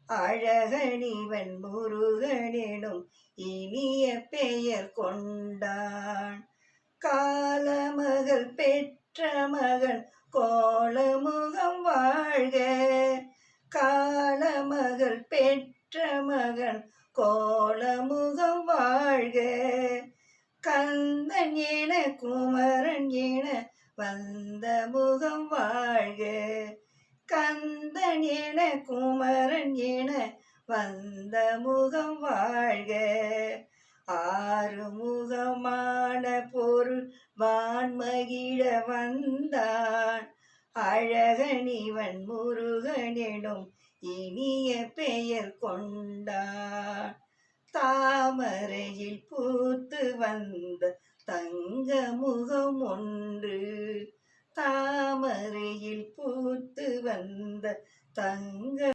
அழகனிவன் முருகனெனும் இனிய பெயர் கொண்டான். காலமகள் பெற்ற மகன் கோலமுகம் வாழ்க. காலமகள் பெற்ற மகன் கோலமுகம் வாழ்க. கந்தன் என குமரன் என வந்த முகம் வாழ்க. கந்தன் என குமரன் என வந்த முகம் வாழ்க. ஆறுமுகமான பொருள் வான்மகிழ வந்தான். அழகனிவன் முருகனெனும் இனிய பெயர் கொண்டான். தாமரையில் பூத்து வந்த தங்க முகம் ஒன்று. தாமரையில் பூத்து வந்த தங்க